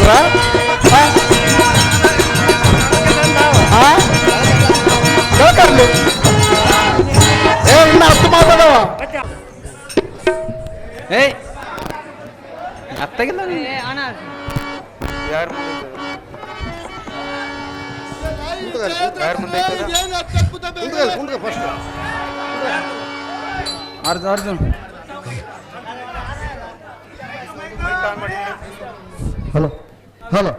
ಮಾತಾಡ್ತಿದ್ರ ಕೇಳ್ಕರ್ಲಿ ಇನ್ನ ಅಷ್ಟು ಮಾತಾಡವ ಏಯ್ ಅತ್ತಾಗಿಲ್ಲ ಯಾರು ಅರ್ಜುನ್ ಹಲೋ ಹಲೋ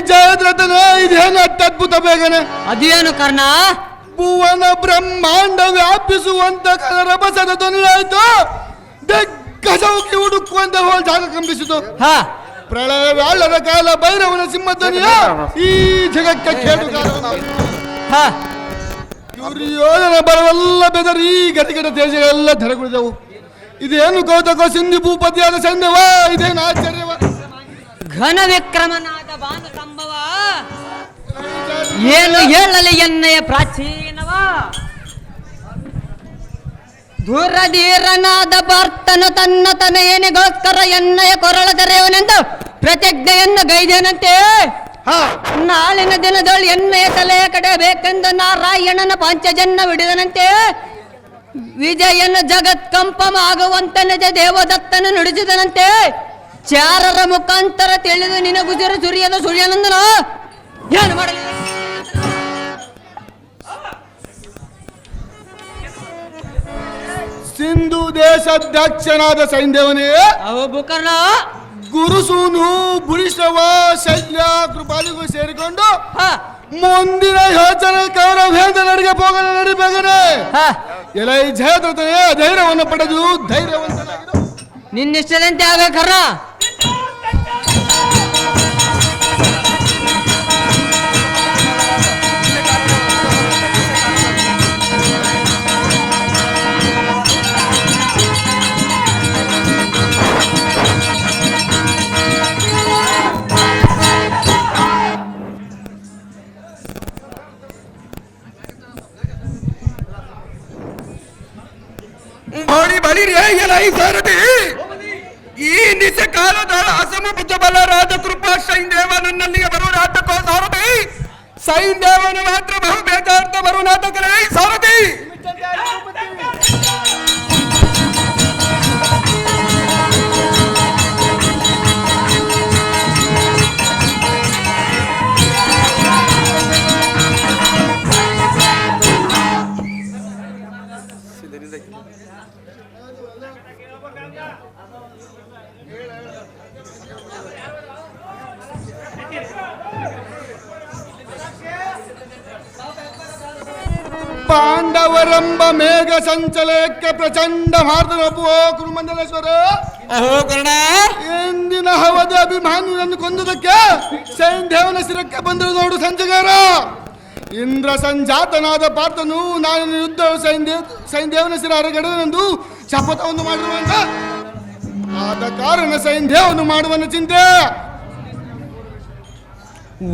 ಜಯದ್ರಥನ ಇದೇನು ಅತ್ಯದ್ಭುತ ಬೇಗನೆ ಅದೇನು ಕರ್ಣ ಭುವನ ಬ್ರಹ್ಮಾಂಡ ವ್ಯಾಪಿಸುವಂತ ರಭಸದ ಧ್ವನಿಯಾಯ್ತು ದಿಗ್ಗಜಕ್ಕೆ ಹುಡುಕುವಂತ ಹೋಲ್ ಜಾಗ ಕಂಬಿಸಿತು ಪ್ರಳಯ ವ್ಯಾಳದ ಕಾಲ ಭೈರವನ ಸಿಂಹಧ್ವನಿಯ ಈ ಜಗಕ್ಕೆ ಕೇಳುಗಾರ ದುರ್ಯೋಧನ ಬರವೆಲ್ಲ ಬೆದರಿ ಗತಿಗಡ ತೇಜಗಳೆಲ್ಲ ಧರೆಗುಳಿದವು. ಇದೇನು ಕೌತಕ ಸಿಂಧು ಭೂಪತಿಯಾದ ಸೈನ್ಯವ, ಇದೇನು ಆಶ್ಚರ್ಯವ, ಘನ ವಿಕ್ರಮನಾದ ಬಾನ ಸಂಭವ, ಏನು ಹೇಳಲಿ ಎನ್ನಯ ಪ್ರಾಚೀನವ. ಧೂರಧೀರನಾದ ಭರ್ತನು ತನ್ನ ತನೆಯನಿಗೋಸ್ಕರ ಎನ್ನಯ ಕೊರಳ ತೆರೆಯವನೆಂದು ಪ್ರತಿಜ್ಞೆಯನ್ನು ಗೈದೇನಂತೆ. ನಾಳಿನ ದಿನದೊಳು ಎನ್ನಯ ತಲೆಯ ಕಡೆ ಬೇಕೆಂದು ನಾರಾಯಣನ ಪಂಚಜನ್ಮ ವಿಡಿದನಂತೆ. ವಿಜಯನ ಜಗತ್ಕಂಪಮಾಗುವಂತನಿಜ ದೇವದತ್ತನ ನುಡಿಸಿದನಂತೆ. ಚಾರರ ಮುಖಾಂತರ ತಿಳಿದು ನಿನಗುಸಿರು ಸುರಿಯದ ಸುಳ್ಯನಂದನ ಏನು ಮಾಡಲಿ. ಸಿಂಧು ದೇಶಾಧ್ಯಕ್ಷನಾದ ಸೈಂಧವನೇ, ಬುಕರ್ಣ ಗುರುಸೂನು ಭೂರಿಶ್ರವ ಶಲ್ಯ ಕೃಪಾಲಿಗೂ ಸೇರಿಕೊಂಡು ಮುಂದಿನ ಯೋಚನೆ ಕೌರವೇಂದ ನಡಿಗೆ ಹೋಗಲು ನಡಿಬೇಕನೆ. ಎಲೈ ಜಯದ್ರಥನೇ, ಧೈರ್ಯವನ್ನು ಪಡೆದು ಧೈರ್ಯವಂತನಾಗಿರು. ನಿನ್ನಿಷ್ಟದಂತೆ ಆಗಕರ್ಣ. ಈ ನಿಜ ಕಾಲದ ಅಸಮಬುದ್ಧ ಬಲರಾದ ಕೃಪಾ ಸೈನ್ಯವನಲ್ಲಿಗೆ ಬರುವ ನಾಟಕ ಸಾರಥಿ. ಸೈನ್ಯವನು ಮಾತ್ರ ಬಹು ಬೇಕಾರ್ಥ ಬರುವ ನಾಟಕರೇ ಸಾರಥಿ. ಪಾಂಡವರೆಂಬ ಮೇಘ ಸಂಚಲಕ್ಕೆ ಪ್ರಚಂಡ ಮಾರ್ದನಪ್ಪೋ ಕುರುಮಂಡಲೇಶ್ವರ. ಎಂದಿನ ಹವದ ಅಭಿಮಾನಿಯನ್ನು ಕೊಂದುದಕ್ಕೆ ಸೈಂಧವನ ಶಿರಕ್ಕೆ ಬಂದರು ನೋಡು ಸಂಜಗಾರ. ಇಂದ್ರ ಸಂಜಾತನಾದ ಪಾರ್ಥನು ನಾನು ಯುದ್ಧ ಸೈಂಧವನ ಶಿರ ಅರಗಡೆನೆಂದು ಶಪಥವನ್ನು ಮಾಡಿರುವಂತ ಆದ ಕಾರಣ ಸೈಂಧವನು ಮಾಡುವನ ಚಿಂತೆ.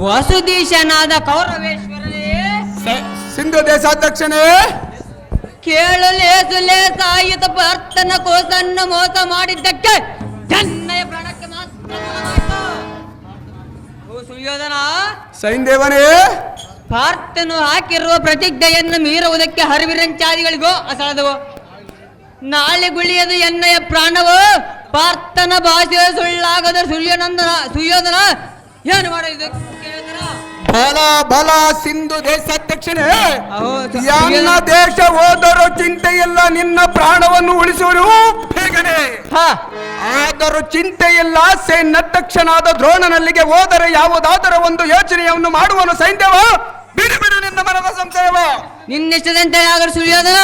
ವಸುದೀಶನಾದ ಕೌರವೇಶ್ವರನೇ, ಸಿಂಧು ದೇಶಾಧ್ಯಕ್ಷನೇ, ಕೇಳು ಲೇಸು ಲೇಸಾಯಿತ ಭರ್ತನ ಕೋಸನ್ನು ಮೋಸ ಮಾಡಿದ್ದಕ್ಕೆ ಚೆನ್ನಯ ಪ್ರಾಣಕ್ಕೆ ಮಾತ್ರ ಸುಯೋಧನ. ಸೈನ್ಯವನೇ, ಪಾರ್ಥನು ಹಾಕಿರುವ ಪ್ರತಿಜ್ಞೆಯನ್ನು ಮೀರುವುದಕ್ಕೆ ಹರಿವಿರಂಚಾದಿಗಳಿಗೋ ಅಸಳದವು. ನಾಳೆ ಗುಳಿಯದು ಎನ್ನಯ ಪ್ರಾಣವು ಪಾರ್ಥನ ಭಾಷೆ ಸುಳ್ಳಾಗದ ಸುಯೋಧನ ಏನು ಮಾಡಿದ ಬಲ ಬಲ ಸಿಂಧು ದೇಶಾಧ್ಯಕ್ಷನೇ, ಎಲ್ಲ ದೇಶ ಹೋದರೂ ಚಿಂತೆಯಿಲ್ಲ, ನಿನ್ನ ಪ್ರಾಣವನ್ನು ಉಳಿಸುವರು ಬೇಗನೆ. ಆದರೂ ಚಿಂತೆಯಿಲ್ಲ, ಸೇನಾಧ್ಯಕ್ಷನಾದ ದ್ರೋಣನಲ್ಲಿಗೆ ಹೋದರೆ ಯಾವುದಾದರೂ ಒಂದು ಯೋಚನೆಯನ್ನು ಮಾಡುವನು ಸೈನ್ಯವ. ಬಿಡು ಬಿಡು ನಿನ್ನ ಮನದ ಸಂಶಯವ. ನಿನ್ನಿಷ್ಟದಂತೆ ಆಗಲು ಸುಳಿಯೋದನ.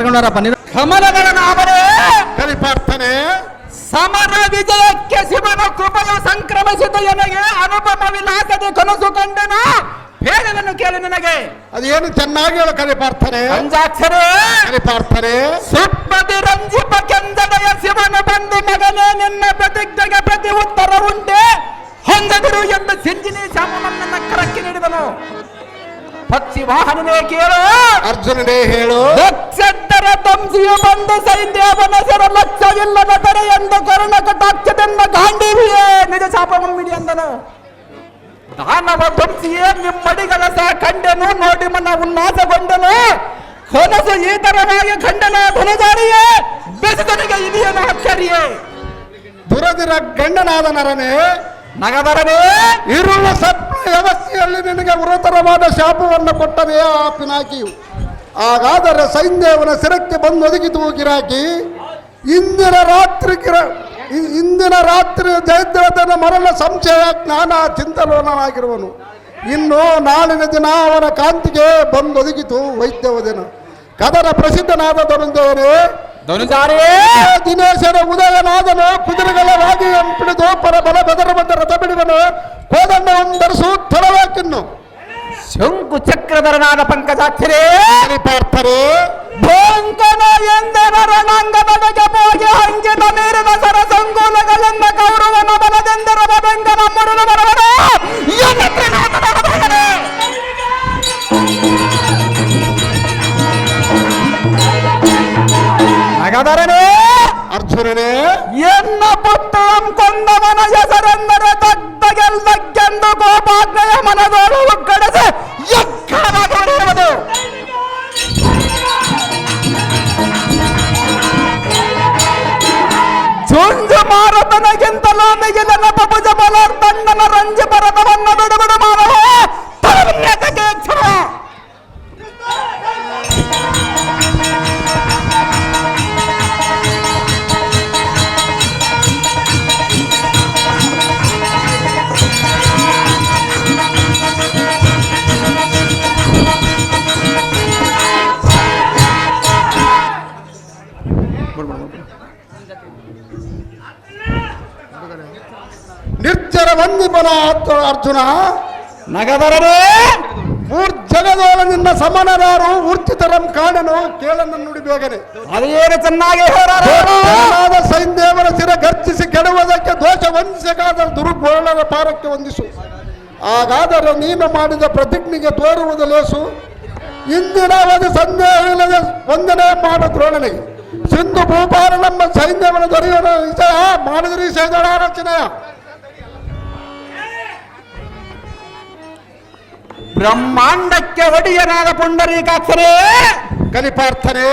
ಕರ್ಕೊಂಡಾರಪ್ಪ ನೀನು. ಕಮಲಗಳ ನಾಮನೇ ಕಲಿಪಾರ್ಥನೆ ಸಮರ ವಿಜಯಕ್ಕೆ ಶಿವನ ಕೃಪೆಯು ಸಂಕ್ರಮಿಸಿದ ನನಗೆ ಅನುಪಮ ವಿಲಾಸದ ಕನಸು ಕಂಡನ ಹೇಳನನ್ನು ಕೇಳಿ ನನಗೆ ಅದೇನು ಚೆನ್ನಾಗಿ ಹೇಳು ಕಲಿಪಾರ್ಥನೆ. ಪಂಚಾಕ್ಷರೇ ಕಲಿಪಾರ್ಥನೆ ಸುಪ್ಪದಿ ರಂಜಿಪ ಕೆಂದನೆಯ ಶಿವನ ಬಂದು ಮಗನೇ ನಿನ್ನ ಪ್ರತಿಜ್ಞೆಗೆ ಪ್ರತಿ ಉತ್ತರ ಉಂಟೆ ಹೊಂದದಿರು ಎಂದು ಸಿಂಜಿನಿ ಶಾಮನನ್ನ ಕರಕ್ಕೆ ನೀಡಿದನು. ಪಕ್ಷಿ ವಾಹನನೇ ಕೇಳು ಅರ್ಜುನನೇ ಹೇಳು. ಲಕ್ಷದ್ದರ ದಂಸಿಯು ಬಂದು ಸೈನ್ಯವನ ಸರ ಲಕ್ಷವಿಲ್ಲದ ಕರೆ ಎಂದು ಕರುಣ ಕಟಾಕ್ಷದಿಂದ ಗಾಂಡೀವಿಯೇ ನಿಜ ಶಾಪಮಮ್ಮಿಡಿ ಅಂದನು. ದಾನವ ದಂಸಿಯೇ ನಿಮ್ಮಡಿಗಳ ಸಹ ಕಂಡನು ನೋಡಿ ಮನ ಉಲ್ಲಾಸಗೊಂಡನು. ಕನಸು ಈ ತರವಾಗಿ ಖಂಡನ ಧನಜಾರಿಯೇ ಬೆಸದನಿಗೆ ಇದೆಯೇನು ಅಚ್ಚರಿಯೇ. ದುರದಿರ ಗಂಡನಾದ ನರನೇ ನಗದರನೇ ಇರುವ ಸ್ವಪ್ನ ವ್ಯವಸ್ಥೆಯಲ್ಲಿ ನಿನಗೆ ಗುರುತರವಾದ ಶಾಪವನ್ನು ಕೊಟ್ಟನೇ ಆ ಪಿನಾಕಿಯು. ಹಾಗಾದರೆ ಸೈನ್ಯವನ ಸಿರಕ್ಕೆ ಬಂದು ಒದಗಿತು ಗಿರಾಕಿ. ಇಂದಿನ ರಾತ್ರಿ ಜಯದ್ರಥನ ಮರಣ ಸಂಶಯ ಜ್ಞಾನ ಚಿಂತಲೋನಾಗಿರುವನು. ಇನ್ನು ನಾಳಿನ ದಿನ ಅವನ ಕಾಂತಿಗೆ ಬಂದೊದಗಿತು ವೈದ್ಯವದಿನ. ಕದನ ಪ್ರಸಿದ್ಧನಾದ ಧನುಂಜಯನೇ ದಿನೇಶನ ಉದಯನಾದನು. ಕುದುರೆಗಳ ವಾಗಿ ಹಿಡಿದು ಪರಬಲ ಬೆದರ ಬಂದ ರಥ ಬಿಡುವನು. ಕೋದಂಡವನ್ನು ಧರಿಸು ತೊಡವಾಕಿನ್ನು. ಶಂಕು ಚಕ್ರಧರನಾದ ಪಂಕಜಾಕ್ಷರೇ ಪಾರ್ಥರೆ ಭೋಂಕನ ಎಂದರ ರಣಾಂಗದೊಳಗೆ ಹೋಗಿ ಹಂಗಿದ ನೀರಿನ ಸರಸಂಗುಲಗಳಿಂದ ಕೌರವನ ಬಲದೆಂದರ ಭಂಗನ ಮುರುಳು ಬರವನ ನಗದರನೇ ಅರ್ಜುನನೇ ಎನ್ನ ಪುತ್ರಂ ಕೊಂದವನ ಹೆಸರೆಂದರೆ ದಗ್ಧಗೆಲ್ದಕ್ಕೆಂದು ಗೋಪಾಗ್ನೆಯ ಮನದೋಳು ಒಗ್ಗಡೆಸಿ ಯಜ್ಞವಾಗುವುದು. ಚುಂಜು ಮಾರತನಗಿಂತಲೂ ಮಿಗಿಲನ ಪಪುಜ ಬಲಾರ್ದಂಡನ ರಂಜಿ ಭರತವನ್ನು ಬಿಡುಬಿಡು ಮಾನವ ತರವನ್ನೇತಕ್ಕೆ ಕ್ಷಮ. ನಿರ್ಜರ ವಂದಿಪನ ಅರ್ಜುನ ನಗದರನೇ ಮೂರ್ಜಗದೋಳ ನಿನ್ನ ಸಮನರಾರು ಊರ್ಜಿತರಂ ಕಾಣನು ಕೇಳನ್ನು ನುಡಿ ಬೇಗನೆ. ಅದೇನು ಚೆನ್ನಾಗಿ ದೋಷನಾದ ಸೈನ್ಯವನ ಸಿರ ಗರ್ಜಿಸಿ ಕೆಡುವುದಕ್ಕೆ ದೋಷ ವಂದಿಸಗಾದ ದುರ್ಗೋಳರ ಪಾರಕ್ಕೆ ವಂದಿಸು. ಹಾಗಾದರೆ ನೀನು ಮಾಡಿದ ಪ್ರತಿಜ್ಞೆಗೆ ತೋರುವುದು ಲೇಸು. ಇಂದಿನ ಅವಧಿ ಸಂದೇಹವಿಲ್ಲದೆ ವಂದನೆ ಮಾಡ ದ್ರೋಣನಿಗೆ ಸಿಂಧು ಭೂಪಾಲ ನಮ್ಮ ಸೈನ್ಯವನ್ನು ದೊರೆಯುವ ವಿಷಯ ಮಾಡಿದ್ರಿ ಸೇದಳ ರಚನೆಯ ಬ್ರಹ್ಮಾಂಡಕ್ಕೆ ಒಡೆಯನಾದ ಪುಂಡರೀಕಾಕ್ಷರೇ ಕಲಿಪಾರ್ಥನೆ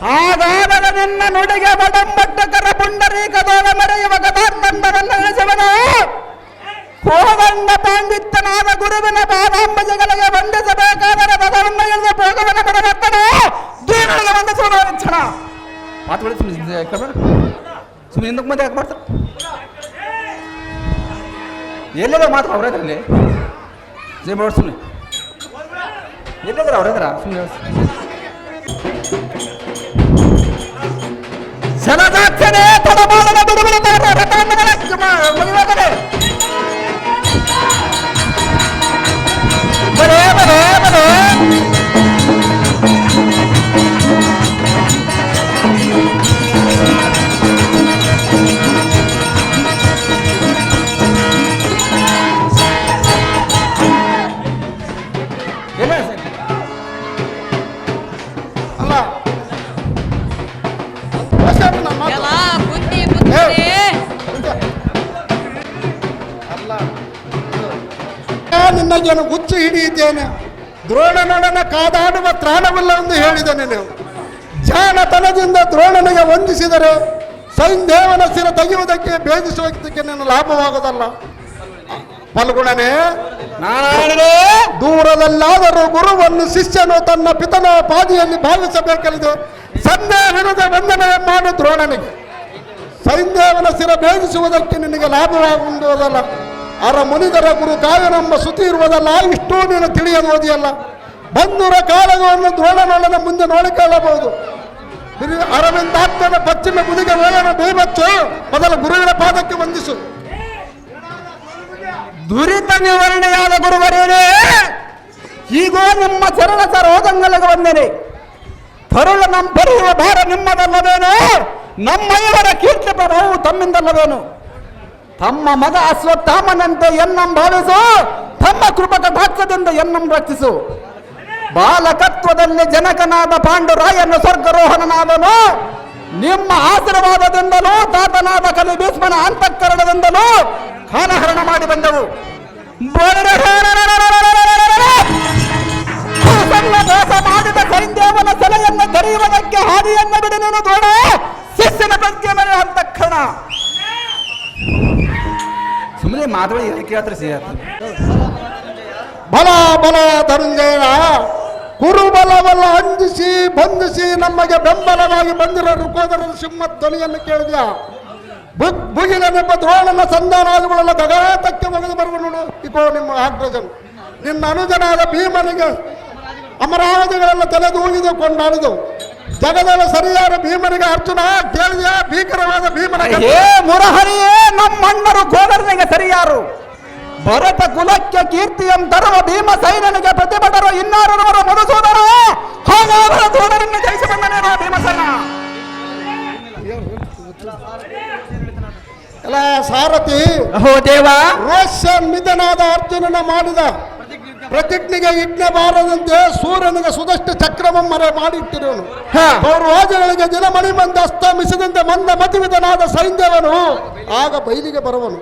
ಹಾಗಾದರೆ ನಿನ್ನ ನುಡಿಗೆ ಬಡಂಬಟ್ಟಕರ ಪುಂಡರೀಕದೋಳ ಮೆರೆಯುವ ಗದಾರ್ದಂಡವನ್ನು ಇಳಿಸುವನು. ಕೋದಂಡ ಪಾಂಡಿತ್ಯನಾದ ಗುರುವಿನ ಪಾದಾಂಬಜಗಳಿಗೆ ವಂದಿಸಬೇಕಾದರೆ ಪದವನ್ನು ಇಳಿದು ಭೋಗವನ ಕೊಡಬರ್ತನು. ದೂರಗಳಿಗೆ ವಂದಿಸುವ ಕ್ಷಣ ಮಾತು ಬಿಡಿ ಸುಮ್ಮನೆ ಹಿಂದಕ್ಕೆ ಮುಂದೆ ಯಾಕೆ ಮಾಡ್ತಾರೆ ಎಲ್ಲೆಲ್ಲ ಮಾತು ಅವ್ರದ್ರಲ್ಲಿ ಜೈ ಮಾಡಿ ಸುಮ್ಮನೆ ಎಲ್ಲಿದ್ರೆ ಅವ್ರದ್ರ ಸುಮ್ಮನೆ ಜನದಾಕ್ಷಣೆ ತಡಮಾಡದ ಬಿಡುಗಡೆ ಬರೇ ಬರೇ ಬರೇ ಅಲ್ಲ ಎಲ್ಲ ಬುದ್ಧಿ ಬುದ್ಧಿ ನಿನ್ನಗೇನು ಗುಚ್ಚು ಹಿಡಿಯುತ್ತೇನೆ. ದ್ರೋಣನೊಡನೆ ಕಾದಾಡುವ ತ್ರಾಣವಿಲ್ಲ ಎಂದು ಹೇಳಿದ್ದೇನೆ. ನೀವು ಜಾಣತನದಿಂದ ದ್ರೋಣನಿಗೆ ವಂದಿಸಿದರೆ ಸೈನ್ಯದೇವನ ಸಿರ ತೆಗೆಯುವುದಕ್ಕೆ ಭೇದಿಸುವುದಕ್ಕೆ ನಿನ್ನ ಲಾಭವಾಗುವುದಲ್ಲ. ಫಲ್ಗುಣನೇ ನಾರಾಯಣನೇ ದೂರದಲ್ಲಾದರೂ ಗುರುವನ್ನು ಶಿಷ್ಯನು ತನ್ನ ಪಿತನ ಪಾದಿಯಲ್ಲಿ ಭಾವಿಸಬೇಕಲ್ಲದೆ ಸಂದೇಹದ ವಂದನೆ ಮಾಡು ದ್ರೋಣನಿಗೆ. ಸೈನ್ಯದೇವನ ಸಿರ ಭೇದಿಸುವುದಕ್ಕೆ ನಿನಗೆ ಲಾಭವಾಗುವುದಲ್ಲ. ಅರ ಮುನಿದರ ಗುರು ಕಾವ್ಯನೆಂಬ ಶ್ರುತಿ ಇರುವುದಲ್ಲ. ಇಷ್ಟೂ ನೀನು ತಿಳಿಯದು ಓದಿಯಲ್ಲ. ಬಂಧುರ ಕಾಳಗವನ್ನು ದ್ರೋಣನೊಡನೆ ಮುಂದೆ ನೋಡಿಕೊಳ್ಳಬಹುದು. ಅರವಿಂದಾತ್ಮನ ಪಶ್ಚಿಮ ಬುದಿಗೆ ವೇಳನ ಬೇಬಚ್ಚು ಮೊದಲ ಗುರುವಿನ ಪಾದಕ್ಕೆ ವಂದಿಸು. ದುರಿತ ನಿವಾರಣೆಯಾದ ಗುರುವರೇನೇ, ಈಗೋ ನಿಮ್ಮ ಚರಣ ಸರೋದಂಗಳಿಗೆ ಬಂದೇನೆ. ತರುಳ ನಮ್ಮ ಬರೆಯುವ ಭಾರ ನಿಮ್ಮದಲ್ಲವೇನು? ನಮ್ಮ ಇವರ ಕೀರ್ತಿ ಪ್ರಭಾವವು ತಮ್ಮಿಂದಲ್ಲವೇನು? ತಮ್ಮ ಮಗ ಅಶ್ವತ್ಥಾಮನಂತೆ ಎನ್ನಂ ಭಾವಿಸು, ತಮ್ಮ ಕೃಪಕ ದಾಕ್ಷದಿಂದ ಎನ್ನಂ ರಕ್ಷಿಸು. ಬಾಲಕತ್ವದಲ್ಲಿ ಜನಕನಾದ ಪಾಂಡುರಾಯನು ಸ್ವರ್ಗರೋಹಣನಾದನು. ನಿಮ್ಮ ಆಶೀರ್ವಾದದಿಂದಲೂ ತಾತನಾದ ಕಲಿ ಭೀಷ್ಮನ ಅಂತಃಕರಣದಿಂದಲೂ ಕಾಲಹರಣ ಮಾಡಿ ಬಂದವು. ದೋಷ ಮಾಡಿದ ಸೈಂದೇವನ ಸಲಹೆಯನ್ನು ತೆರೆಯುವುದಕ್ಕೆ ಹಾದಿಯನ್ನು ಬಿಡಿ ನೀನು ದೋಡ ಶಿಷ್ಯನ ಬಗ್ಗೆ ಮನೆ ಅಂತಃಕರಣ. ಸುಮ್ಮನೆ ಮಾತುಗಳು ಎಲ್ಲಿ ಕೇಳ್ತಾರೆ ಸಿಹಿಯಾತ. ಬಲ ಬಲ ಧನಂಜಯನ ಕುರುಬಲವಲ್ಲ ಅಂಜಿಸಿ ಬಂಧಿಸಿ ನಮಗೆ ಬೆಂಬಲವಾಗಿ ಬಂದಿರೋ ಋಕೋದರ ಸಿಂಹ ಧ್ವನಿಯನ್ನು ಕೇಳಿದ್ಯಾ? ಭುಗಿಲೆನೆಂಬ ದ್ರೋಣನ ಸಂಧಾನಾದಿಗಳೆಲ್ಲ ಗಗನತಕ್ಕೆ ಒಗೆದು ಬರುವ ನೋಡು. ಇಕೋ ನಿಮ್ಮ ಆಗ್ರಜನ್ ನಿನ್ನ ಅನುಜನಾದ ಭೀಮನಿಗೆ ಅಮರಾವತಿಗಳೆಲ್ಲ ತಲೆದೂಗಿದು ಕೊಂಡಾಡಿದು. ಜಗದಲ್ಲ ಸರಿಯಾದ ಭೀಮನಿಗೆ ಅರ್ಜುನ ಕೇಳಿದ್ಯಾ? ಭೀಕರವಾದ ಭೀಮನ ಮುರಹರಿಯೇ ನಮ್ಮಣ್ಣರು ಗೋದರನಿಗೆ ಸರಿಯಾರು. ಭರತ ಕುಲಕ್ಕೆ ಕೀರ್ತಿಯಂ ತರುವ ಭೀಮ ಸೈನ್ಯನಿಗೆ ಪ್ರತಿಭಟರು ಇನ್ನಾರವರ ಮಧುಸೂದನ ಹಾಗಾವರ ಸೋದರನ್ನು ಜಯಿಸಿ ಬಂದನೇನೋ ಭೀಮಸೇನ. ಎಲ್ಲ ಸಾರಥಿ ಹೋ ದೇವ, ರೋಷ ನಿಧನಾದ ಅರ್ಜುನನ ಮಾಡಿದ ಪ್ರತಿಜ್ಞೆಗೆ ಯಜ್ಞ ಬಾರದಂತೆ ಸೂರ್ಯನಿಗೆ ಸುದಷ್ಟು ಚಕ್ರವ ಮರೆ ಮಾಡಿಟ್ಟಿರುವನು. ಪೌರ್ವಾಜಗಳಿಗೆ ದಿನಮಣಿ ಮಂದ ಅಸ್ತಮಿಸಿದಂತೆ ಮಂದ ಮತಿವಿಧನಾದ ಸೈಂಧವನು ಆಗ ಬಯಲಿಗೆ ಬರುವನು.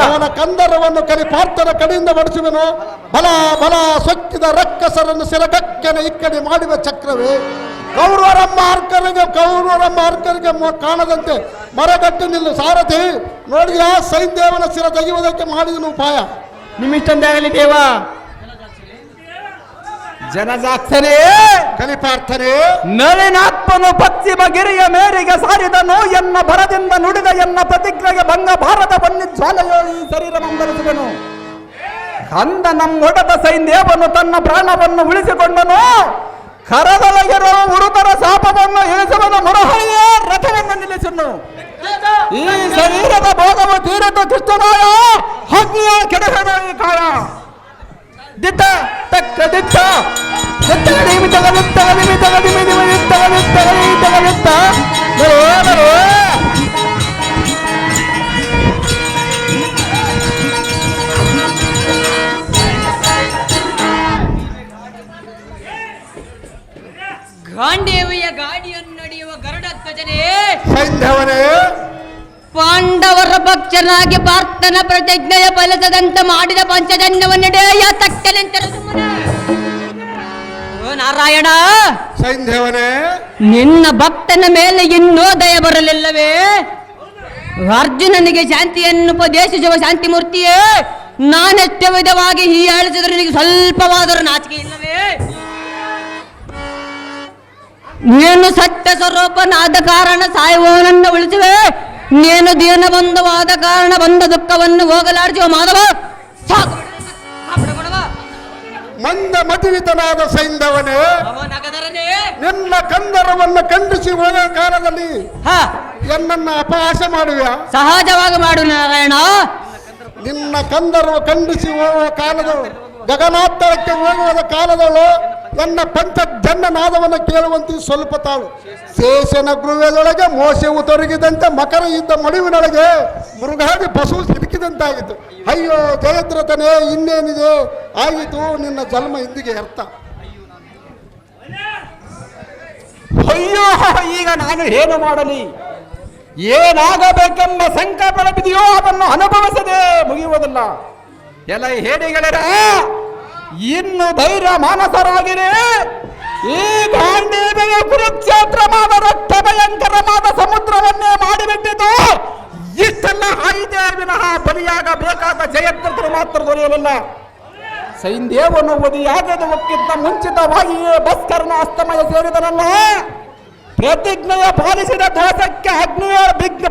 ಅವನ ಕಂದರವನ್ನು ಕಲಿಪಾರ್ಥನ ಕಡೆಯಿಂದ ಬಡಿಸುವನು. ಬಲ ಬಲ ಸೊಕ್ಕಿದ ರಕ್ಕಸರನ್ನು ಸಿರಗಕ್ಕನೆ ಇಕ್ಕಡೆ ಮಾಡುವ ಚಕ್ರವೇ ಕೌರವರಮ್ಮ ಅರ್ಕರಿಗೆ ಕಾಣದಂತೆ ಮರಗಟ್ಟು ನಿಲ್ಲು. ಸಾರಥಿ ನೋಡಿದ್ಯಾ? ಸೈಂಧವನ ಸಿರ ತೆಗೆಯುವುದಕ್ಕೆ ಮಾಡಿದನು ಉಪಾಯ. ನಿಮ್ಮಿಷ್ಟೊಂದಾಗಲಿ ದೇವ. ಜನಜಾಕ್ಷನೇ ಕಲಿಪಾರ್ಥನೆ ನಳಿನಾತ್ಮನು ಪಶ್ಚಿಮ ಗಿರಿಯ ಮೇರೆಗೆ ಸಾರಿದನು. ಎನ್ನ ಭರದಿಂದ ನುಡಿದ ಎನ್ನ ಪ್ರತಿಜ್ಞೆಗೆ ಭಂಗ ಭಾರತ ಬನ್ನಿ ಜ್ವಾಲೆಯೋ ಈ ಶರೀರ ಮಂದರಿಸಿದನು. ಕಂದ ನಮ್ಮೊಡದ ಸೈನ್ಯವನು ತನ್ನ ಪ್ರಾಣವನ್ನು ಉಳಿಸಿಕೊಂಡನು. ಕರದೊಳಗಿರುವ ಉರುತರ ಶಾಪವನ್ನು ಇಳಿಸುವನು. ಮುರಹರಿಯೇ ರಥವನ್ನು ನಿಲ್ಲಿಸನು. ಈ ಶರೀರದ ಭೋಗವು ತೀರದು ಕೃಷ್ಣನಾಯ ಅಗ್ನಿಯ ಕೆಡಹದ ಈ ಕಾಯ. ದಿಟ್ಟ ತಕ್ಕ ದಿಟ್ಟ ಗಾಂಡೇವಿಯ ಗಾಡಿಯನ್ನು ನಡೆಯುವ ಗರುಡ ಧ್ವಜನೇ, ಸೈಂಧವನೇ ಪಾಂಡವರ ಭಕ್ತನಾಗಿ ಪಾರ್ಥನ ಪ್ರತಿಜ್ಞೆಯ ಫಲಿಸದಂತೆ ಮಾಡಿದ ಪಂಚಜನ್ಯವನ್ನೆಡೆಯ ತಕ್ಕಲೆಂತರ ನಾರಾಯಣ, ಸೈಂಧವನೇ ನಿನ್ನ ಭಕ್ತನ ಮೇಲೆ ಇನ್ನೂ ದಯ ಬರಲಿಲ್ಲವೇ? ಅರ್ಜುನನಿಗೆ ಶಾಂತಿಯನ್ನು ಉಪದೇಶಿಸುವ ಶಾಂತಿ ಮೂರ್ತಿಯೇ, ನಾನೆಷ್ಟೇ ವಿಧವಾಗಿ ಹೀಯಾಳಿಸಿದ್ರೆ ನಿನಗೆ ಸ್ವಲ್ಪವಾದರೂ ನಾಚಿಕೆ ಇಲ್ಲವೇ? ನೀನು ಸತ್ಯ ಸ್ವರೂಪನಾದ ಕಾರಣ ಸಾಯುವವನನ್ನು ಉಳಿಸುವೆ. ನೀನು ದೀನ ಬಂಧುವಾದ ಕಾರಣ ಬಂದ ದುಃಖವನ್ನು ಹೋಗಲಾಡಿಸುವ ಮಾಧವ. ಮಂದ ಮತಿವಿತನಾದ ಸೈಂಧವನೇ, ನಿನ್ನ ಕಂದರವನ್ನು ಖಂಡಿಸಿ ಹೋದ ಕಾಲದಲ್ಲಿ ಎನ್ನನ್ನು ಅಪಹಾಸ ಮಾಡುವ ಸಹಜವಾಗಿ ಮಾಡು ನಾರಾಯಣ. ನಿನ್ನ ಕಂದರು ಖಂಡಿಸಿ ಹೋಗುವ ಕಾಲದ ಗಗನಾತ್ತರಕ್ಕೆ ಹೋಗುವ ಕಾಲದಳು ನನ್ನ ಪಂಚಜನ್ಯ ನಾದವನ್ನು ಕೇಳುವಂತೆ ಸ್ವಲ್ಪ ತಾಳು. ಶೇಷನ ಗೃಹದೊಳಗೆ ಮೋಸವು ತೊರಗಿದಂತೆ ಮಕರ ಇದ್ದ ಮಡುವಿನೊಳಗೆ ಮೃಗಾದಿ ಬಸವು ಸಿಲುಕಿದಂತಾಗಿತ್ತು. ಅಯ್ಯೋ ಜಯದ್ರಥನೇ, ಇನ್ನೇನಿದೆ ಆಯಿತು ನಿನ್ನ ಜನ್ಮ ಇಂದಿಗೆ ಅರ್ಥ. ಅಯ್ಯೋ, ಈಗ ನಾನು ಏನು ಮಾಡಲಿ? ಏನಾಗಬೇಕೆಂಬ ಸಂಕಲ್ಪ ಬಿದೆಯೋ ಅದನ್ನು ಅನುಭವಿಸದೆ ಮುಗಿಯುವುದಿಲ್ಲ. ಎಲ್ಲ ಹೇಡಿಗಳರ ಇನ್ನು ಧೈರ್ಯ ಮಾನಸರಾಗಿರಿ. ಈ ಗಾಂಡೀವಿಯ ಕುರುಕ್ಷೇತ್ರವಾದ ರಕ್ತ ಭಯಂಕರವಾದ ಸಮುದ್ರವನ್ನೇ ಮಾಡಿಬಿಟ್ಟಿತು. ಇಷ್ಟೆಲ್ಲ ಆಯಿತೇ ವಿನಃ ಬಲಿಯಾಗಬೇಕಾದ ಜಯದ್ರಥರು ಮಾತ್ರ ದೊರೆಯಲಿಲ್ಲ. ಸೈಂಧವನು ಒದಿಯಾಗದಕ್ಕಿಂತ ಮುಂಚಿತವಾಗಿಯೇ ಭಾಸ್ಕರನ ಅಸ್ತಮಯ ಸೇರಿದನಲ್ಲ. ಪ್ರತಿಜ್ಞೆಯ ಪಾಲಿಸಿದ ದೋಷಕ್ಕೆ ಅಗ್ನಿಯ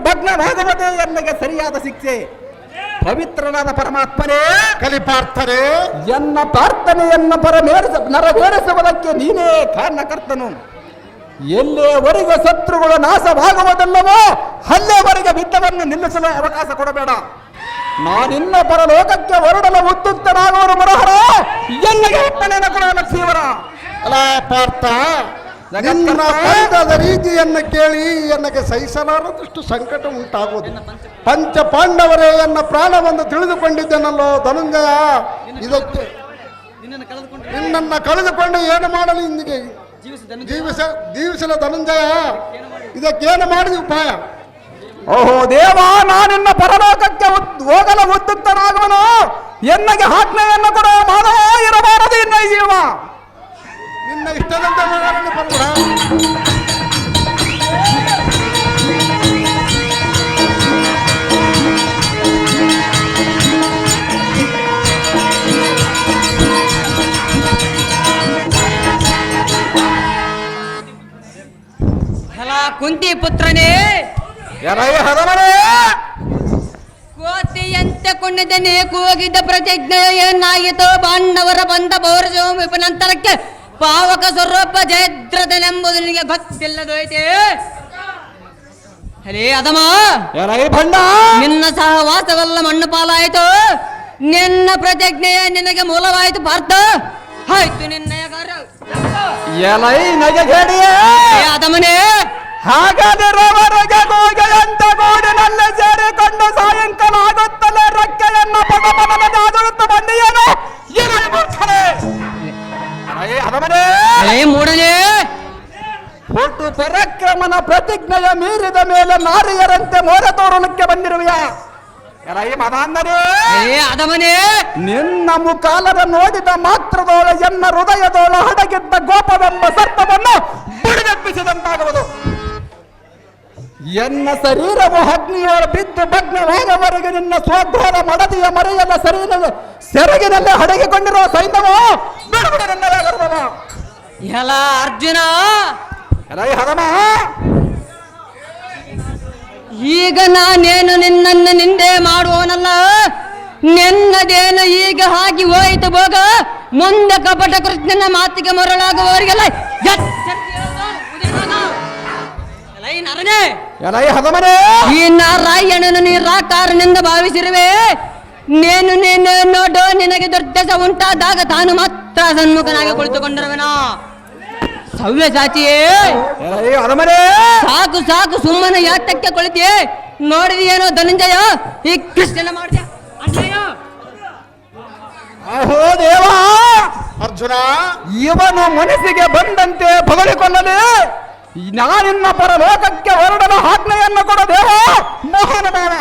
ಭಗ್ನವಾಗುವುದೇ ಎನ್ನಗೆ ಸರಿಯಾದ ಶಿಕ್ಷೆ. ಪವಿತ್ರನಾದ ಪರಮಾತ್ಮನೇ, ಕಲಿಪಾರ್ಥನೆ, ಎನ್ನ ಪ್ರಾರ್ಥನೆಯನ್ನು ನೆರವೇರಿಸುವುದಕ್ಕೆ ನೀನೇ ಕಾರಣಕರ್ತನು. ಎಲ್ಲಿಯವರೆಗೆ ಶತ್ರುಗಳು ನಾಶವಾಗುವುದಿಲ್ಲವೋ ಅಲ್ಲಿಯವರೆಗೆ ಯುದ್ಧವನ್ನು ನಿಲ್ಲಿಸಲು ಅವಕಾಶ ಕೊಡಬೇಡ. ನಾನಿನ್ನ ಪರಲೋಕಕ್ಕೆ ಹೊರಡಲು ಉದ್ಯುಕ್ತನಾಗುವರು ಮನೋಹರ. ಎಲ್ಲಿಗೆ ಅಪ್ಪನೇನ ಕೊಡ ಲಕ್ಷ್ಮೀವರ. ಅಲ್ಲ ಪಾರ್ಥ, ನಿನ್ನ ಬಂಧದ ರೀತಿಯನ್ನು ಕೇಳಿ ನನಗೆ ಸಹಿಸಲಾರದಷ್ಟು ಸಂಕಟ ಉಂಟಾಗುವುದು. ಪಂಚ ಪಾಂಡವರೇ ಎನ್ನ ಪ್ರಾಣವನ್ನು ತಿಳಿದುಕೊಂಡಿದ್ದೇನಲ್ಲೋ ಧನುಂಜಯ. ಇದಕ್ಕೆ ನಿನ್ನನ್ನು ಕಳೆದುಕೊಂಡು ಏನು ಮಾಡಲು ಇಂದಿಗೆ ಜೀವಿಸಲ ಧನುಂಜಯ, ಇದಕ್ಕೇನು ಮಾಡಿದ ಉಪಾಯ? ಓಹೋ ದೇವ, ನಾನಿನ್ನ ಪರಲೋಕಕ್ಕೆ ಹೋಗಲು ಉದ್ಯುಕ್ತನಾಗುವನು. ಎನ್ನಗೆ ಆಜ್ಞೆಯನ್ನು ಕೊಡುವ ಮಾನವ ಇರಬಾರದು ಇನ್ನ ಈ ಜೀವ. ನಿನ್ನ ಇಷ್ಟದಂತೆ ಪರಮಾತ್ಮ. ಕುಂತಿ ಪುತ್ರನೇ, ಕೋತಿಯಂತೆ ಕುಣಿದನೆ ಕೂಗಿದ ಪ್ರತಿಜ್ಞೆ ಏನಾಯಿತು? ಪಾಂಡವರ ಬಂದ ಪೌರಜೋ ವಿಪನಂತರಕ್ಕೆ ಪಾವಕ ಸ್ವರೂಪ ಜಯದ್ರಥನೆಂಬುದು ನಿನಗೆ ಗೊತ್ತಿಲ್ಲದೋಯ್ತೆ. ಹರೇ ಅದಮ, ನಿನ್ನ ಸಹವಾಸವೆಲ್ಲ ಮಣ್ಣು ಪಾಲಾಯಿತು. ನಿನ್ನ ಪ್ರತಿಜ್ಞೆಯ ನಿನಗೆ ಮೂಲವಾಯಿತು ಪಾರ್ಥ. ಆಯ್ತು ನಿನ್ನಯ ಅದಮನೇ, ಹಾಗಾದಿರುವವರೆಗೆ ಅಂತ ಗೂಡಿನಲ್ಲಿ ಸೇರಿಕೊಂಡು ಸಾಯಂಕಾಲ ಆಗುತ್ತಲೇ ರಕ್ಕೆಯನ್ನು ಪದಪದನಾದುತ್ತ ಬಂದಿಯೇನು? ಮೂಡನೇ ಒಟ್ಟು ಪರಾಕ್ರಮನ ಪ್ರತಿಜ್ಞೆಯ ಮೀರಿದ ಮೇಲೆ ನಾರಿಯರಂತೆ ಮೋರ ತೋರಣಕ್ಕೆ ಬಂದಿರುವೆಯ ಅದಮನೇ, ನಿನ್ನ ಮುಖಾಲರ ನೋಡಿದ ಮಾತ್ರದೋಳ ಎನ್ನ ಹೃದಯದೋಳ ಹಡಗಿದ್ದ ಗೋಪವೆಂಬ ಸರ್ಪವನ್ನು ಬಡಿದೆಬ್ಬಿಸಿದಂತಾಗುವುದು. ಎನ್ನ ಶರೀರವು ಅಗ್ನಿಯೋಳ ಬಿದ್ದು ಭಗ್ನವಾಗವರೆಗೆ ನಿನ್ನ ಸ್ವೋದ್ಧಾರ ಮಡದಿಯ ಮರೆಯಲ್ಲ ಸೆರಗಿನಲ್ಲೇ ಹಡಗಿಕೊಂಡಿರುವ ಸೈನ್ಯವು ಬಿಡುಗಡೆನ್ನಲಾಗರ್ದವ. ಎಲ್ಲ ಅರ್ಜುನ, ಈಗ ನಾನೇನು ನಿನ್ನನ್ನು ನಿಂದೆ ಮಾಡುವನಲ್ಲ. ನಿನ್ನದೇನು ಈಗ ಹಾಗೆ ಹೋಯಿತು ಹೋಗ. ಮುಂದೆ ಕಪಟ ಕೃಷ್ಣನ ಮಾತಿಗೆ ಮರಳಾಗುವವರಿಗೆಲ್ಲ ಈ ನಾರಾಯಣನು ನಿರಾಕಾರನೆಂದು ಭಾವಿಸಿರುವೆ. ನೀನು ನೋಡು, ನಿನಗೆ ದುರ್ದಶ ಉಂಟಾದಾಗ ತಾನು ಮಾತ್ರ ಸನ್ಮುಖನಾಗಿ ಕುಳಿತುಕೊಂಡಿರುವೆನಾ? ಸವ್ಯಸಾಚಿಯೇ, ಸಾಕು ಸಾಕು, ಸುಮ್ಮನೆ ಯಾತಕ್ಕೆ ಕುಳಿತಿಯೇ? ನೋಡಿದೆಯೇನೋ ಧನಂಜಯ, ಈ ಕೃಷ್ಣನ ಮಾಡಿದೆ ಅನ್ಯಾಯ. ಅಹೋ ದೇವ ಅರ್ಜುನ, ಇವನು ಮನಸ್ಸಿಗೆ ಬಂದಂತೆ ಹೊಗಳಿಕೊಳ್ಳಲಿ. ನಾನಿನ್ನ ಪರಲೋಕಕ್ಕೆ ಹೊರಡಲು ಆಜ್ಞೆಯನ್ನು ಕೊಡ ದೇವ ಮೋಹನದಾನ.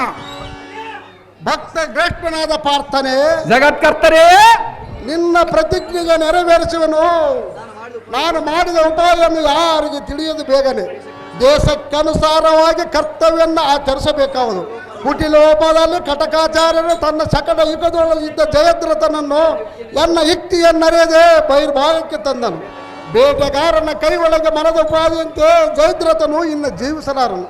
ಭಕ್ತ ಶ್ರೇಷ್ಠನಾದ ಪಾರ್ಥನೆ, ಜಗತ್ಕರ್ತರೇ, ನಿನ್ನ ಪ್ರತಿಜ್ಞೆಗೆ ನೆರವೇರಿಸುವನು. ನಾನು ಮಾಡಿದ ಉಪಾಯವನ್ನು ಯಾರಿಗೆ ತಿಳಿಯದು ಬೇಗನೆ ದೇಶಕ್ಕನುಸಾರವಾಗಿ ಕರ್ತವ್ಯವನ್ನು ಆಚರಿಸಬೇಕಾಗುವುದು. ಕುಟಿಲೋಪದಲ್ಲಿ ಕಟಕಾಚಾರ್ಯರು ತನ್ನ ಶಕಟ ಯುಗದೊಳಗಿದ್ದ ಜಯದ್ರಥನನ್ನು ಎನ್ನ ಯುಕ್ತಿಯನ್ನರಿಯದೆ ಬಹಿರ್ಭಾಗಕ್ಕೆ ತಂದನು. ಬೇಟೆಗಾರನ ಕೈ ಒಳಗೆ ಮನದ ಉಪಾದಿಯಂತೆ ಜಯದ್ರಥನು ಇನ್ನು ಜೀವಿಸಲಾರನು.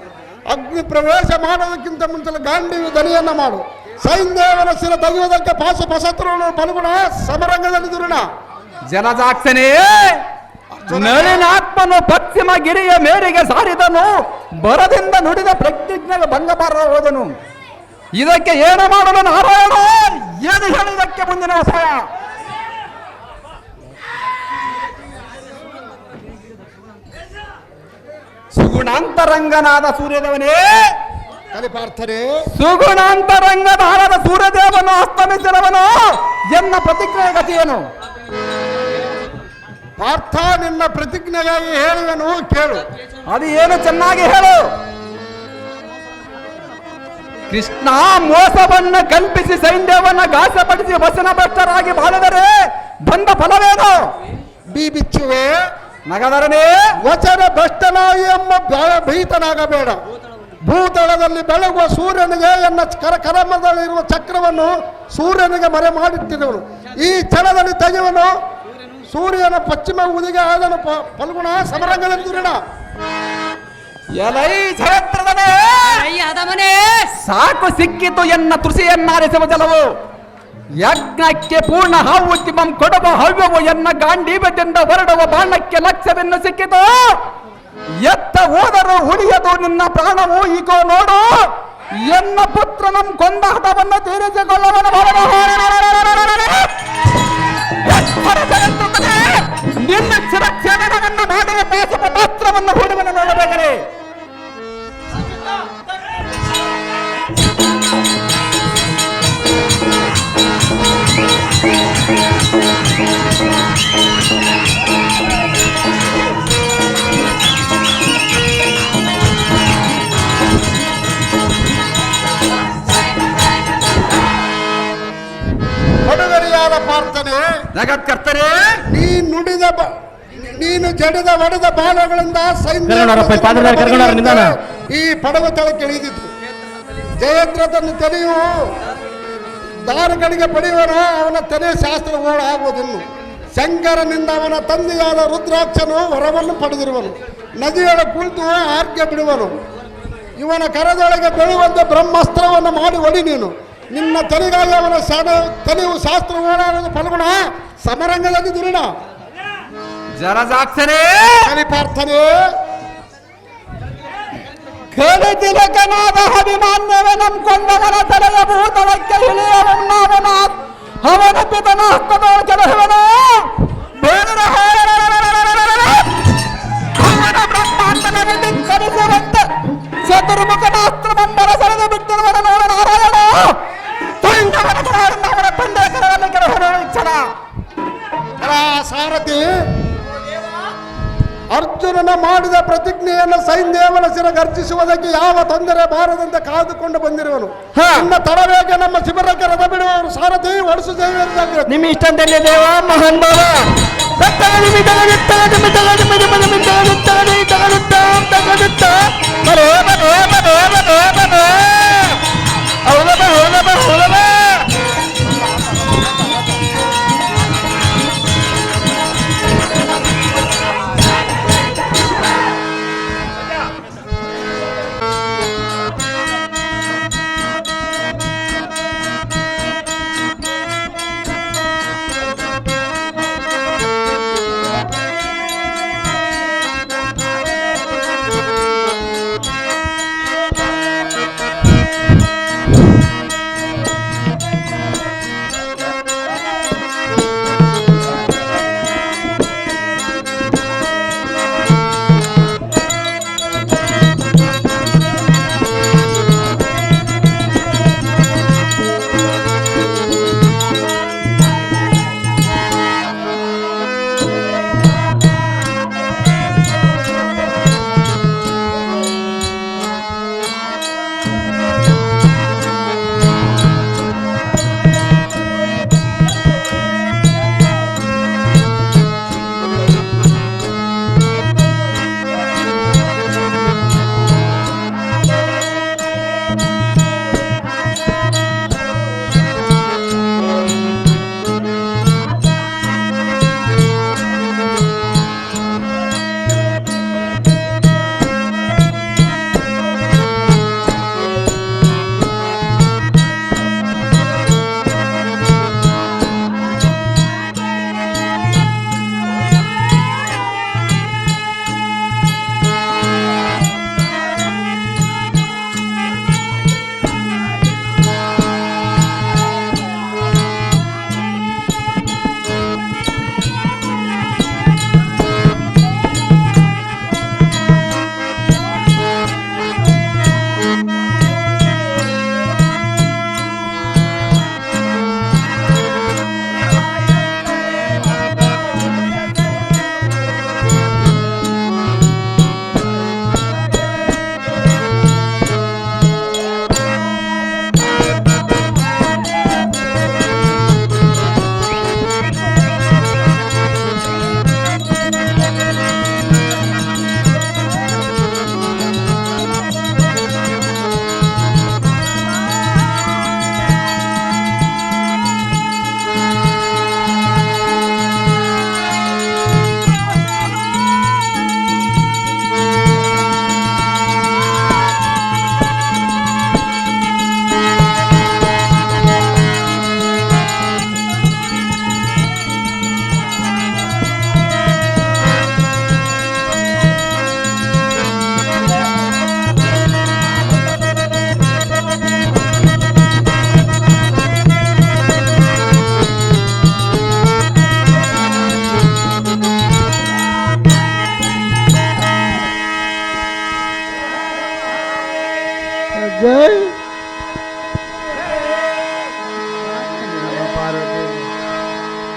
ಅಗ್ನಿ ಪ್ರವೇಶ ಮಾಡೋದಕ್ಕಿಂತ ಮುಂಚೆ ಗಾಂಡೀವಿ ದನಿಯನ್ನ ಮಾಡು. ಸೈನ್ಯದೇವನ ಶಿರ ತೆಗೆಯುವುದಕ್ಕೆ ಪಾಶಪಶತ್ರುಗಳು ಫಲ್ಗುಣ ಸಮರಂಗದಲ್ಲಿ ದುರುಣ. ಜಲಜಾಕ್ಷನೇ, ನಳಿನಾತ್ಮನು ಪಶ್ಚಿಮ ಗಿರಿಯ ಮೇರೆಗೆ ಸಾರಿದನು. ಬರದಿಂದ ನುಡಿದ ಪ್ರತಿಜ್ಞೆಗೆ ಭಂಗಬಾರ ಹೋದನು. ಇದಕ್ಕೆ ಏನು ಮಾಡಲು ನಾರಾಯಣ? ಏನು ಹೇಳಿದಕ್ಕೆ ಮುಂದಿನ ವಿಷಯ? ಸುಗುಣಾಂತರಂಗನಾದ ಸೂರ್ಯದೇವನೇ, ಕಲಿಪಾರ್ಥರೇ, ಸುಗುಣಾಂತರಂಗನಾದ ಸೂರ್ಯದೇವನು ಅಸ್ತಮಿಸಿದವನು ಎನ್ನ ಪ್ರತಿಜ್ಞೆಯ ಗತಿಯೇನು? ಪಾರ್ಥ, ನಿನ್ನ ಪ್ರತಿಜ್ಞೆಗಾಗಿ ಹೇಳುವೆನು, ಕೇಳು. ಅದು ಏನು ಚೆನ್ನಾಗಿ ಹೇಳು. ಕೃಷ್ಣ ಮೋಸವನ್ನ ಕಲ್ಪಿಸಿ ಸೈನ್ಯವನ್ನ ಘಾಸಪಡಿಸಿ ವಚನಭ್ರಷ್ಟರಾಗಿ ಬಾಳಿದರೆ ಬಂದ ಫಲವೇನು? ಬಿಚ್ಚುವೆ ನಗದರನೇ, ವಚನ ಭ್ರಷ್ಟನಾಗಿ ಎಂಬ ಭೀತನಾಗಬೇಡ. ಭೂತಳದಲ್ಲಿ ಬೆಳಗುವ ಸೂರ್ಯನಿಗೆ ಎನ್ನ ಕರಮದಲ್ಲಿರುವ ಚಕ್ರವನ್ನು ಸೂರ್ಯನಿಗೆ ಮರೆ ಮಾಡಿಟ್ಟಿರುವನು. ಈ ಕ್ಷಣದಲ್ಲಿ ತೆಗೆಯುವನು. ಸೂರ್ಯನ ಪಶ್ಚಿಮ ಉದಿಗೆ ಆದನು ಫಲ್ಗುಣ ಸಮರಂಗದಲ್ಲಿ ದುರಿಣ. ಎಲೈ ಛತ್ರದನೇ, ಸಾಕು ಸಿಕ್ಕಿತು ಎನ್ನ ತೃಷಿಯನ್ನಾರಿಸುವ ಜಲವು. ಯಜ್ಞಕ್ಕೆ ಪೂರ್ಣ ಹಾವುತಿಮಂ ಕೊಡುವ ಹವ್ಯವು ಎನ್ನ ಗಾಂಡೀವ್ಯದಿಂದ ಹೊರಡುವ ಬಾಣಕ್ಕೆ ಲಕ್ಷ್ಯವೆನ್ನು ಸಿಕ್ಕಿತು. ಎತ್ತ ಹೋದರೂ ಉಳಿಯದು ನಿನ್ನ ಪ್ರಾಣವು ಈಗ ನೋಡು ಎನ್ನ ಪುತ್ರನಂ ಕೊಂದ ಹಠವನ್ನು ತೀರಿಸಿಕೊಳ್ಳವನು ನಿನ್ನ ಶಿರಚ್ಛೇದನವನ್ನು ಮಾಡಿದ ಪಾತ್ರವನ್ನು ಹೂಡುವನು ನೋಡಬೇಕರೆ. ಕೊಡುಗರಿಯಾದ ಪ್ರಾರ್ಥನೆ ಜಗತ್ಕರ್ತರೇ, ನೀನು ಜಡದ ಒಡೆದ ಬಾಣಗಳಿಂದ ಈ ಪಡವ ತಳಕ್ಕೆ ಇಳಿದಿತ್ತು. ಜಯದ್ರಥನ್ನು ತಲೆಯು ದಾರುಗಳಿಗೆ ಪಡೆಯುವನು, ಅವನ ತಲೆ ಶಾಸ್ತ್ರ ಆಗುವುದಿನ್ನು. ಶಂಕರನಿಂದ ಅವನ ತಂದೆಯಾದ ರುದ್ರಾಕ್ಷನು ವರವನ್ನು ಪಡೆದಿರುವನು. ನದಿಯೊಳ ಕುಳಿತು ಆರ್ಗೆ ಬಿಡುವನು. ಇವನ ಕರದೊಳಗೆ ಬೆಳೆಯುವಂತೆ ಬ್ರಹ್ಮಾಸ್ತ್ರವನ್ನು ಮಾಡಿ ಒಡಿ ನೀನು. ನಿನ್ನ ತಲೆಗಾಗಿ ಅವನ ತಲೆಯು ಶಾಸ್ತ್ರ ಓಡಾಡೋದು ಫಲಗುಣ ಸಮರಂಗದಲ್ಲಿ ದುರಿಣ ಜಲಜಾಕ್ಷರೇ, ಪ್ರಾರ್ಥನೆ ತಿಲಕನಾದ ಅಭಿಮಾನ್ಯವೇ ನಂಬ್ಕೊಂಡವನ ತಲೆಯ ಭೂತಲಕ್ಕೆ ಇಳಿಯವನಾವನ ಅವನ ಪಿತನ ಹಕ್ಕದೋಳು ಕೆಲಸವನು ಬೇರೆ ಅವನ ಬ್ರಹ್ಮಾಂಡನಲ್ಲಿ ಧಿಕ್ಕರಿಸುವಂತೆ ಚತುರ್ಮುಖನ ಅಸ್ತ್ರಮಂಬರ ಸರಿದು ಬಿಟ್ಟಿರುವನ ನೋಡ ನಾರಾಯಣ ಅವನ ತಂದೆಯ ಕರವನ್ನು ಕೆಲಸವನ್ನು ಇಚ್ಛನ ಸಾರಥಿ ಅರ್ಜುನನ ಮಾಡಿದ ಪ್ರತಿಜ್ಞೆಯನ್ನು ಸೈನ್ಯದೇವನ ಶಿರ ಗರ್ಜಿಸುವುದಕ್ಕೆ ಯಾವ ತೊಂದರೆ ಬಾರದಂತೆ ಕಾದುಕೊಂಡು ಬಂದಿರುವನು. ಇನ್ನ ತಡವೇಗೆ ನಮ್ಮ ಶಿಬಿರಕ್ಕೆ ರಥ ಬಿಡುವವರು ಸಾರಥಿ ಒಡಿಸು ನಿಮ್ಮ ಇಷ್ಟಂದಲ್ಲಿ ದೇವ ಮಹಾನ್ ಭಾವ